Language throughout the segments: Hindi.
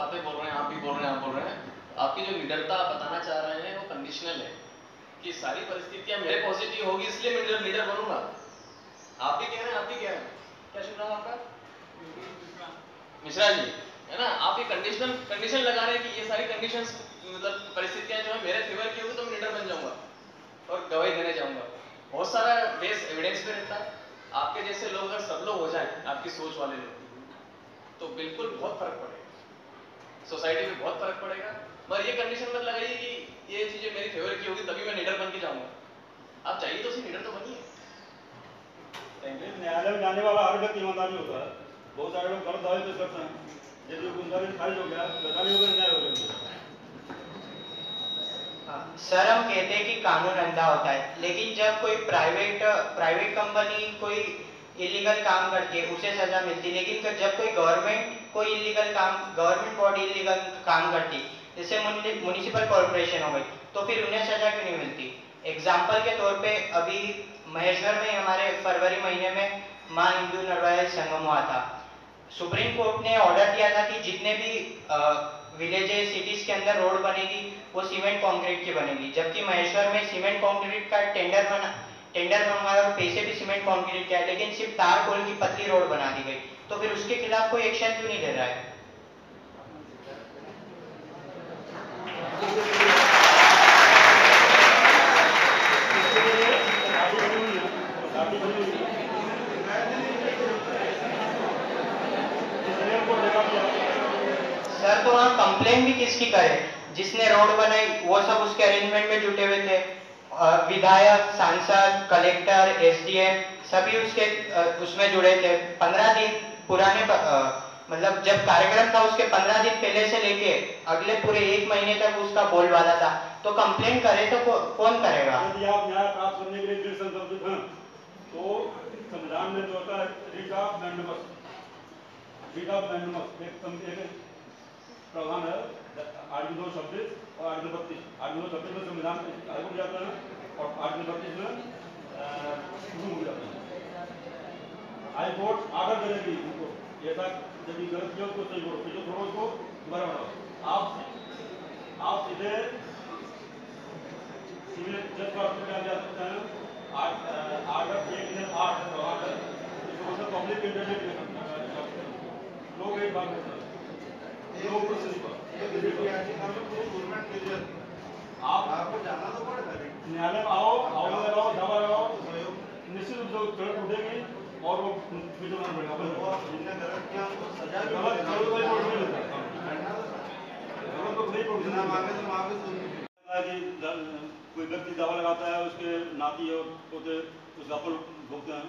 बातें बोल रहे हैं, आप भी बोल रहे हैं, आप बोल रहे हैं, आपकी जो निडरता आप बताना चाह रहे हैं वो कंडीशनल है कि सारी परिस्थितियां मेरे पॉजिटिव होगी इसलिए मैं लीडर बनूंगा। आप भी कह रहे हैं, आप भी कह रहे हैं, क्या सुन रहा हूं आपका मिश्रा जी, है ना? आप ये कंडीशन लगा रहे हैं कि ये सारी कंडीशंस मतलब परिस्थितियां जो है मेरे फेवर की होगी तो मैं लीडर बन जाऊंगा और गवाही देने जाऊंगा। बहुत सारा बेस एविडेंस पे रहता है। आपके जैसे लोग अगर सब लोग हो जाए, आपकी सोच वाले लोग, तो बिल्कुल बहुत फर्क पड़ेगा, सोसाइटी में बहुत फर्क पड़ेगा। मगर ये कंडीशन मत लगाइए कि ये चीजें मेरी फेवर की होगी तभी मैं लीडर बन के जाऊंगा। आप चाहिए तो उसी लीडर तो बनिए। न्यायालय में जाने वाला हर व्यक्ति ईमानदार नहीं होता है। बहुत सारे लोग गलत दावे पेश करते हैं, यदि गुमराही खारिज हो गया, वैशाली हो गया, न्याय हो गया। सर, हम कहते हैं कि कानून अंधा होता है, लेकिन जब कोई प्राइवेट कंपनी कोई इलीगल काम करती है उसे सजा मिलती है, लेकिन जब कोई गवर्नमेंट बॉडी इलीगल काम करती, जैसे म्युनिसिपल कॉर्पोरेशन हो गई, तो फिर उन्हें सजा क्यों नहीं मिलती? एग्जाम्पल के तौर पे अभी महेश्वर में हमारे फरवरी महीने में माँ हिंदू नरवाया संगम हुआ था। सुप्रीम कोर्ट ने ऑर्डर दिया था कि जितने भी विलेजेस सिटीज के अंदर रोड बनेगी वो सीमेंट कंक्रीट की बनेगी, जबकि महेश्वर में सीमेंट कंक्रीट का टेंडर बनवाया और पैसे भी सीमेंट कंक्रीट का है, लेकिन सिर्फ तार कोल की पतली रोड बना दी गई। तो फिर उसके खिलाफ कोई एक्शन क्यों नहीं ले रहा है? सर, तो वहाँ कंप्लेन भी किसकी करे? जिसने रोड बनाई वो सब उसके अरेंजमेंट में जुटे हुए थे। विधायक, सांसद, कलेक्टर, एसडीएम सभी उसमें जुड़े थे। 15 दिन पुराने मतलब जब कार्यक्रम था उसके 15 दिन पहले से लेके अगले पूरे 1 महीने तक उसका बोलबाला था। तो कंप्लेन करे तो कौन करेगा? यदि आप न्याय प्राप्त करने के लिए संबंधित हैं तो संविधान में जो होता है रीट ऑफ मैंडेमस एक प्रावधान है, आर्टिकल 226 और आर्टिकल 32। आर्टिकल 226 में संविधान लागू हो जाता है और आर्टिकल 32 में शुरू हो जाता है। हाई कोर्ट आर्डर करेगी उनको, ऐसा यदि गलत किया तो सही करो, जो छोड़ो उसको दोबारा बनाओ। आप सीधे सिविल जज का क्या जा सकते हैं, आर्डर 1/8 इसको पब्लिक इंटरनेट लोग एक बात करते हैं, आपको जाना तो पड़ेगा, न्यायालय में आओ दावा लगाओ, निश्चित रूप से गलत उठेगी और वो कोई व्यक्ति दावा लगाता है, उसके नाती होते उसका फल भोगते हैं।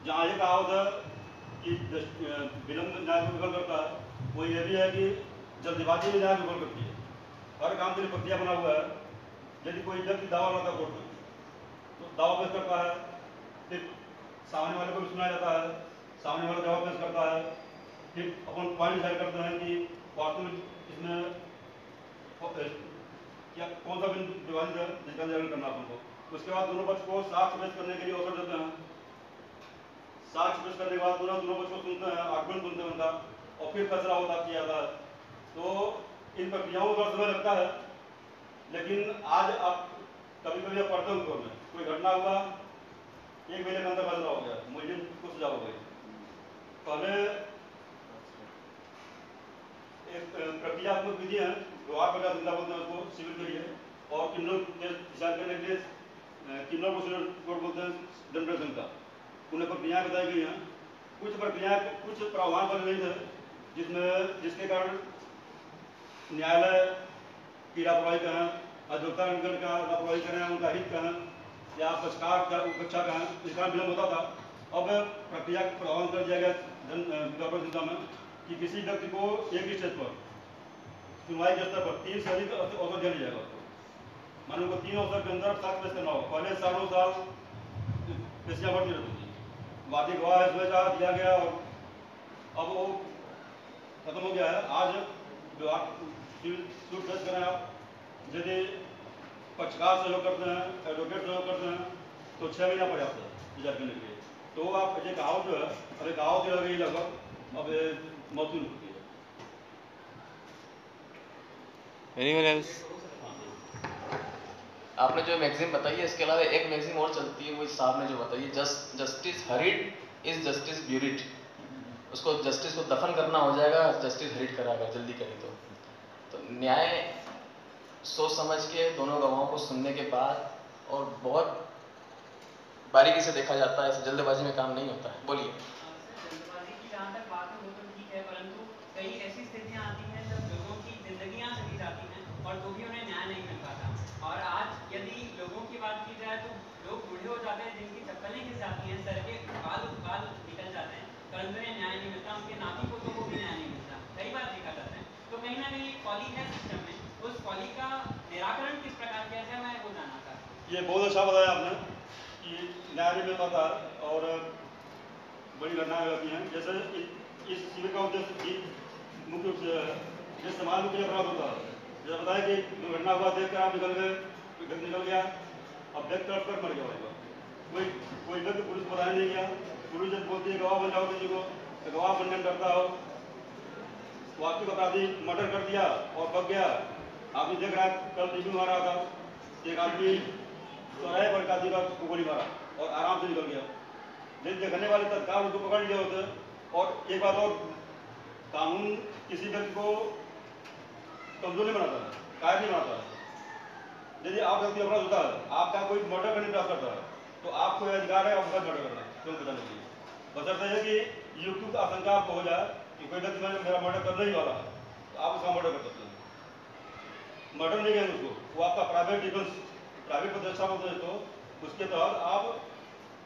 जहाँ ये कहावत है कि विलंब न्याय को विफल करता है, वो ये भी है कि जल्दबाजी में न्याय विफल करती है। हर काम के लिए प्रक्रिया बना हुआ है। यदि कोई व्यक्ति दावा लगाता है कोर्ट में तो दावा पेश करता है, फिर सामने वाले को भी सुनाया जाता है, सामने वाला जवाब पेश करता है, फिर अपन पॉइंट डिसाइड करते हैं कि वास्तव में इसमें क्या कौन सा विवादित है जिसका निराकरण करना अपन को। उसके बाद दोनों पक्ष को साक्ष्य पेश करने के लिए अवसर देते हैं। साक्ष्य पेश करने के बाद दोनों पक्ष को सुनते हैं, आर्गुमेंट सुनते हैं उनका, और फिर फैसला होता किया जाता है। तो इन प्रक्रियाओं में समय लगता है, लेकिन आज आप कभी कभी आप पढ़ते हो में कोई घटना हुआ, 1 महीने के अंदर फैसला हो गया, मुलजिम को सजा हो गई। पहले एक प्रक्रियात्मक विधि है, व्यवहार प्रकार जिला बोलते हैं उसको, सिविल के लिए, और क्रिमिनल केस डिसाइड करने के लिए क्रिमिनल प्रोसीजर कोड बोलते हैं जनरेशन का। उन्हें प्रक्रियाएं बताई गई हैं। कुछ प्रक्रियाएं, कुछ प्रावधान बने नहीं थे जिसके कारण न्यायालय की लापरवाही कहें, अधिवक्ता का लापरवाही करें, उनका हित कहें या पक्षकार का उपेक्षा कहें, इस कारण विलंब होता था। अब प्रक्रिया का प्रावधान कर दिया गया जनता में कि किसी व्यक्ति को एक स्टेज पर सुनवाई के स्तर पर 3 से अधिक अवसर दिया जाएगा उसको। मानो उनको 3 अवसर के अंदर साक्ष्य पेश करना होगा। पहले सालों साल पेशियां बढ़ती रहती थी, वादी गवाह इसमें दिया गया और अब वो खत्म हो गया है। आज विभाग सूट पेश करें आप, यदि पक्षकार सहयोग करते हैं, एडवोकेट सहयोग करते हैं तो 6 महीना पर्याप्त है विचार करने के लिए। तो आप ये कहावत जो है, अरे कहावत ही लग गई लगभग अब मौजूद होती है। Anyone else? आपने जो मैगजीन बताई है, इसके अलावा एक मैगजीन और चलती है, वो इस साहब ने जो बताई है, justice hurried is justice buried. उसको जस्टिस को दफन करना हो जाएगा, जस्टिस हरीड कराएगा जल्दी करें तो न्याय सोच समझ के दोनों गवाहों को सुनने के बाद और बहुत बारीकी से देखा जाता है, ऐसे जल्दबाजी में काम नहीं होता है। बोलिए। जल्दबाजी की जहाँ तक बात है वो तो ठीक है, परंतु कई ऐसी स्थितियाँ आती हैं जब लोगों की जिंदगियाँ चली जाती हैं और तो भी उन्हें न्याय नहीं मिल पाता। और आज यदि लोगों की बात की जाए तो लोग बूढ़े हो जाते हैं, जिनकी चप्पलें घिस जाती हैं, सर के बाल निकल जाते हैं, परंतु उन्हें न्याय नहीं मिलता। उनके नाती पोतों को भी न्याय नहीं मिलता, कई बार देखा जाता है। तो कहीं ना कहीं एक कॉली है सिस्टम में, उस कॉली का निराकरण किस प्रकार किया जाए, मैं वो जानना चाहता हूँ। ये बहुत अच्छा बताया आपने कि न्याय नहीं मिल पाता और बड़ी घटनाएं होती हैं। जैसे इस शिविर का उद्देश्य मुख्य रूप से जिस समाज में कोई अपराध होता है, जैसे बताया कि दुर्घटना हुआ, देख कर आप निकल गए, कोई व्यक्ति निकल गया, अब देख कर मर गया होगा, कोई व्यक्ति पुलिस को बताया नहीं गया, पुलिस जब बोलती है गवाह बन जाओ किसी को, तो गवाह बनने डरता हो, वास्तविक अपराधी मर्डर कर दिया और बच गया। आदमी देख रहा है, कल टीवी में आ रहा था, एक आदमी चौराहे पर एक आदमी का गोली मारा और आराम से निकल गया। लेकिन देखने वाले तत्काल उसको पकड़ लिया होते। और एक बात और, कानून किसी व्यक्ति को कमजोर नहीं बनाता है, कायर नहीं बनाता है। यदि आप व्यक्ति अपराध होता है, आपका कोई मर्डर करने का प्रयास करता है, तो आपको अधिकार है आपका मर्डर करना, क्यों बचाने के लिए। बशर्ते है कि युक्ति की आशंका आपको हो जाए कि कोई व्यक्ति मेरा मर्डर करने ही वाला है, तो आप उसका मर्डर कर सकते हैं। मर्डर नहीं कहेंगे उसको, वो आपका प्राइवेट डिफेंस, प्राइवेट प्रतिष्ठा बोलते हैं, तो उसके तहत आप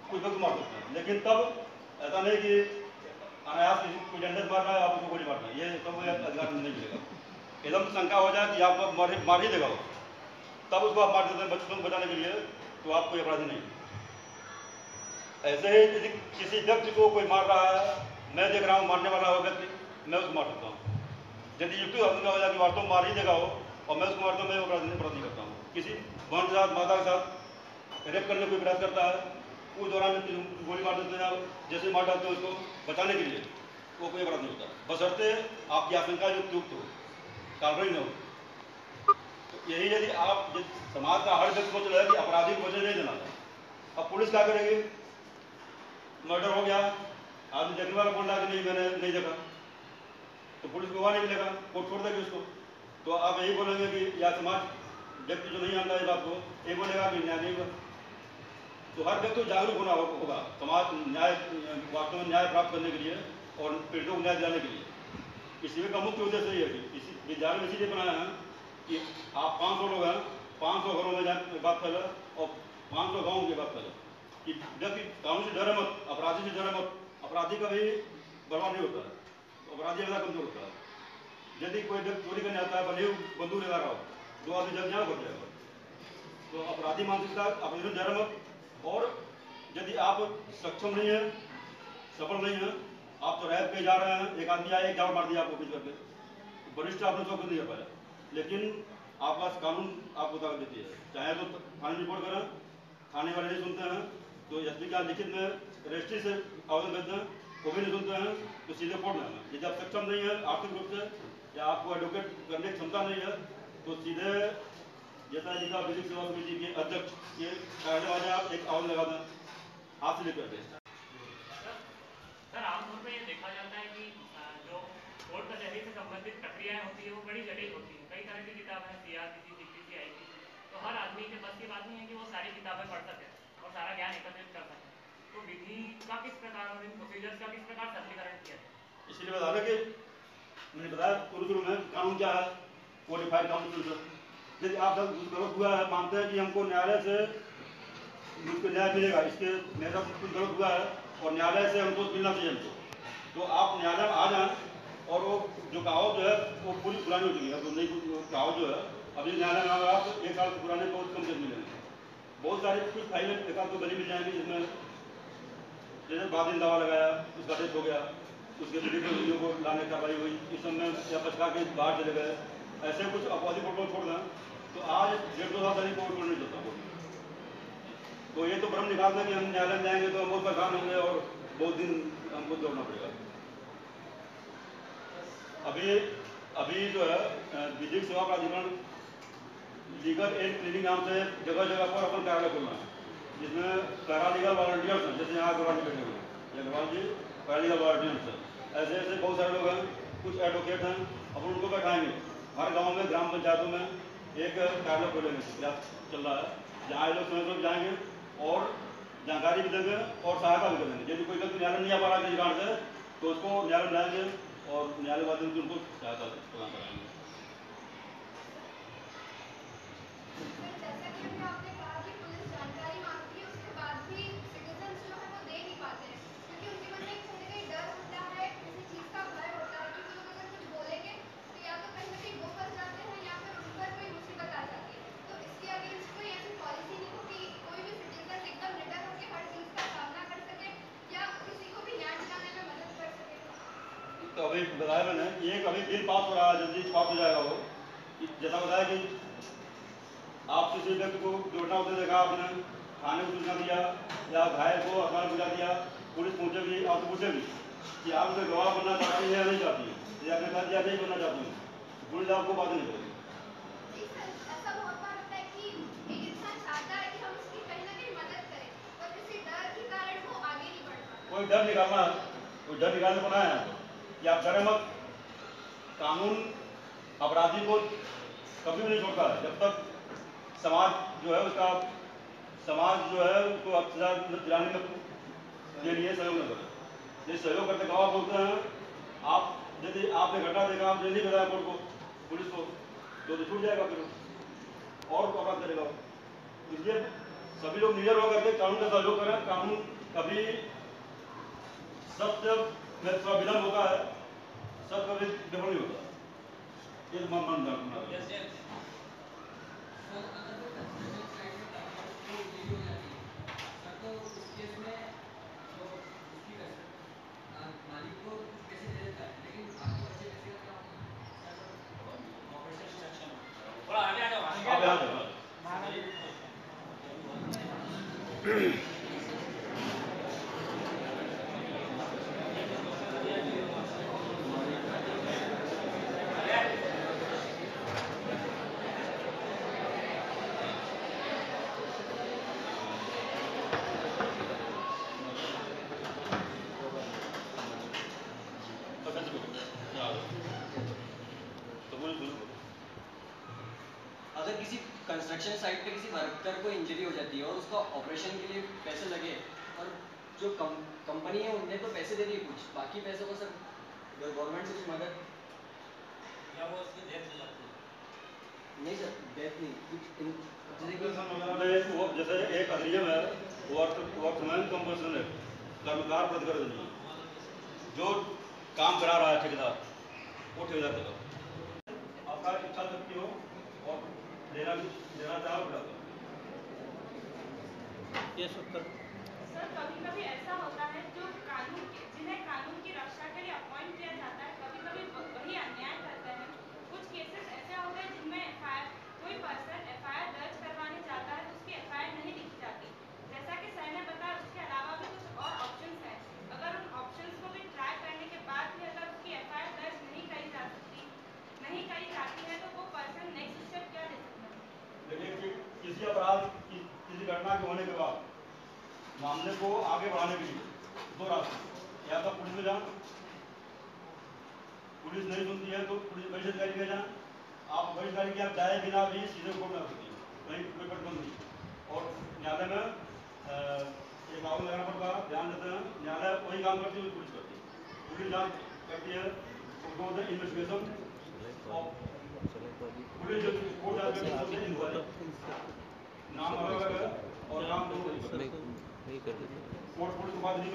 कोई व्यक्ति मार सकते हैं। लेकिन तब ऐसा नहीं कि अनायास कोई डंडे मार रहा है, आप उसको गोली मारना है, ये सब अधिकार नहीं मिलेगा। एकदम शंका हो जाए कि आपको मार ही देगा वो, तब उसको आप मार देते हैं बच्चों को बचाने के लिए, तो आप कोई अपराधी नहीं। ऐसे ही किसी व्यक्ति को कोई मार रहा है, मैं देख रहा हूँ मारने वाला हो व्यक्ति, मैं उसको मार सकता हूँ। यदि युक्ति आशंका हो जाए कि वास्तव मार ही देगा वो और मैं उसको मारता हूँ, मैं अपराध नहीं करता हूँ। किसी बहन के साथ, माता के साथ रेप करने कोई प्रयास करता है, उस दौरान गोली मार देते हैं, जैसे मार डालते हैं उसको बचाने के लिए, वो कोई अपराध नहीं होता, बशर्ते आपकी आशंका युक्त हो, काल्पनिक न हो। तो यही यदि आप समाज का हर व्यक्ति को चला कि अपराधी को वजह नहीं देना है, अब पुलिस क्या करेगी? मर्डर हो गया, आदमी देखने वाला बोल रहा है कि नहीं मैंने नहीं देखा, तो पुलिस को वहाँ नहीं मिलेगा, कोर्ट छोड़ देगी उसको। तो आप यही बोलेंगे कि या समाज व्यक्ति जो नहीं जानता इस बात को, ये बोलेगा कि न्याय नहीं हुआ। तो हर व्यक्ति को जागरूक होना होगा समाज न्याय, वास्तव में न्याय प्राप्त करने के लिए और पीड़ितों को न्याय दिलाने के लिए। इस शिविर का मुख्य उद्देश्य ये है कि इसी विद्यालय में इसीलिए बनाया है कि आप 500 लोग हैं, 500 घरों में जाए बात फैले और 500 गाँव की बात फैले कि व्यक्ति कानून से डरे मत, अपराधी से डरे मत। अपराधी कभी बर्बाद नहीं होता है, अपराधी ज़्यादा कमजोर होता है। यदि कोई व्यक्ति चोरी करने आता है, भले ही बंदूक लगा रहा हो, 2 आदमी जब यहाँ बढ़ जाएगा। तो अपराधी मानसिकता अपने से डरे मत। और यदि आप सक्षम नहीं है, सफल नहीं है, आप तो रैप पे जा रहे हैं, एक आदमी आया, एक जाओ मार दिया आपको पीछ करके, वरिष्ठ आपने सब नहीं कर पाया, लेकिन आपका कानून आपको ताकत देती है। चाहे तो थाने रिपोर्ट करें, थाने वाले नहीं सुनते हैं तो एसपी का लिखित में रजिस्ट्री से आवेदन भेजते हैं, वो भी नहीं सुनते हैं, तो सीधे कोर्ट में आना। यदि आप सक्षम नहीं है आर्थिक रूप से या आपको एडवोकेट करने की क्षमता नहीं है, तो सीधे जैसा लिखा विधिक सेवा समिति के अध्यक्ष के कार्यालय में आप एक आवेदन लगा दें, हाथ से लेकर भेजता। सर आमतौर पर यह देखा जाता है कि जो कोर्ट कचहरी से संबंधित प्रक्रियाएं होती है वो बड़ी जटिल होती है। कई तरह की किताबें हैं, सीआरपीसी, सीपीसी, आईपीसी, तो हर आदमी के बस की बात नहीं है कि वो सारी किताबें पढ़ सके और सारा ज्ञान एकत्रित कर सके। तो विधि का किस प्रकार और इन प्रोसीजर्स का किस प्रकार सरलीकरण किया जाए? इसलिए बता रहे कि मैंने बताया शुरू में कानून क्या है, कोडिफाइड कानून। यदि आप सब गलत हुआ है, मानते हैं कि हमको न्यायालय से मुझको न्याय मिलेगा, इसके मेरा कुछ गलत हुआ है और न्यायालय से हमको मिलना चाहिए हमको, तो आप न्यायालय में आ जाएं। और वो जो कहावत जो है वो पूरी पुरानी हो चुकी है, तो नई कहावत जो है अभी न्यायालय में आप 1 साल पुराने बहुत कम केस मिलेंगे। बहुत सारी कुछ फाइलें एक आध तो बनी मिल जाएंगी, जिसमें जैसे बाद दावा लगाया, उसका डेथ हो गया, उसके वीडियो को लाने कार्रवाई हुई, इस समय या पछका के बाहर चले गए, ऐसे कुछ अपवादी प्रोटोकॉल छोड़ दें तो आज 1.5-2 साल तक कोई नहीं चलता। तो ये तो भ्रम निकालते हैं कि हम न्यायालय में जाएंगे तो हम बहुत परेशान होंगे और बहुत दिन हमको दौड़ना पड़ेगा। अभी जो है विधिक सेवा प्राधिकरण लीगल एड क्लिनिक नाम से जगह जगह पर अपन कार्यालय खोलना है, जिसमें पैरालीगल वॉलंटियर्स हैं, जैसे यहाँ अग्रवाल जी बैठे हुए हैं, अग्रवाल जी पैरालीगल वॉलंटियर्स हैं, ऐसे ऐसे बहुत सारे लोग हैं, कुछ एडवोकेट हैं, अपन उनको बैठाएंगे। हर गांव में ग्राम पंचायतों में एक कार्यालय खोलेंगे, प्रयास चल रहा है, जहाँ ये लोग समय समय जाएंगे और जानकारी भी देंगे और सहायता भी करेंगे। यदि कोई व्यक्ति न्यायालय नहीं आ पा रहा है किसी कारण से, तो उसको न्यायालय लाएंगे और न्यायालय माध्यम से उनको सहायता प्रदान कराएंगे। तो अभी बताया मैंने, एक अभी बिल पास हो रहा है, जल्दी पास हो जाएगा वो, जैसा बताया कि आप किसी व्यक्ति को दुर्घटना होते देखा, आपने थाने को सूचना दिया या घायल को अस्पताल पहुँचा दिया, पुलिस पहुँचेगी, आपसे पूछेगी कि आप उसे गवाह बनना चाहती है या नहीं चाहती है, या आपने कहा दिया नहीं बनना चाहती हूँ, पुलिस आपको बात नहीं करेगी। कोई डर निकालना है, कोई डर निकालने बनाया है कि आप डरे मत। कानून अपराधी को कभी भी नहीं छोड़ता है, जब तक समाज जो है उसका उसको अत्याचार दिलाने के लिए सहयोग न करे। ये सहयोग करते गवाह बोलते हैं, आप यदि आपने घटना देखा, आप नहीं बताया कोर्ट को, पुलिस को, तो छूट जाएगा, फिर और अपराध करेगा। इसलिए सभी लोग निडर होकर के कानून का सहयोग करें। कानून कभी सत्य में थोड़ा विलम्ब होता है, सब कभी विफल नहीं होता। ये मन रखना। अगर किसी कंस्ट्रक्शन साइट पे किसी वर्कर को इंजरी हो जाती है और उसका ऑपरेशन के लिए पैसे लगे, और जो कंपनी है उनने तो पैसे दे दिए, कुछ बाकी पैसों को सर गवर्नमेंट से कुछ मदद या वो उसकी डेथ हो जाती है? नहीं सर, डेथ नहीं, कुछ जैसे एक अधिनियम है वर्कमैन कंपनसेशन एक्ट, कर्मकार प्रतिकर अधिनियम, जो काम करा रहा है ठेकेदार, वो ठेकेदार देगा। आपका इच्छा शक्ति हो और देना चाहो पड़ा ये सर कभी-कभी ऐसा होता है जो जिन्हें कानून की रक्षा के लिए अपॉइंट किया जाता है, कभी-कभी वही अन्याय करते हैं। कुछ केसेस ऐसे होते हैं जिनमें कोई पर्सन एफआईआर दर्ज करवाने जाता है तो उसकी एफआईआर नहीं लिखी जाती। जैसा कि सर ने बताया, उसके अलावा भी कुछ और ऑप्शंस हैं। अगर उन ऑप्शंस को भी ट्राई करने के बाद भी अगर उसकी एफआईआर दर्ज नहीं करी जाती है, तो वो पर्सन नेक्स्ट स्टेप क्या ले सकता है? देखिए, किसी अपराध किसी घटना के होने के बाद मामले को आगे बढ़ाने के लिए दो रास्ते, या तो पुलिस में जाओ, पुलिस नहीं सुनती है तो पुलिस वरिष्ठ अधिकारी में जाए, आप वरिष्ठ अधिकारी की आप जाए बिना भी सीधे कोर्ट में आ सकती है, कहीं कोई प्रतिबंध नहीं। और न्यायालय में एक आवेदन लगाना पड़ता है, ध्यान देते हैं, न्यायालय वही काम करती है पुलिस करती है। पुलिस जांच करती है, उसको बोलते हैं इन्वेस्टिगेशन, और पुलिस जो कोर्ट जांच करती है इंक्वायरी, नाम अलग अलग है और काम कोर्ट पुलिस को बात नहीं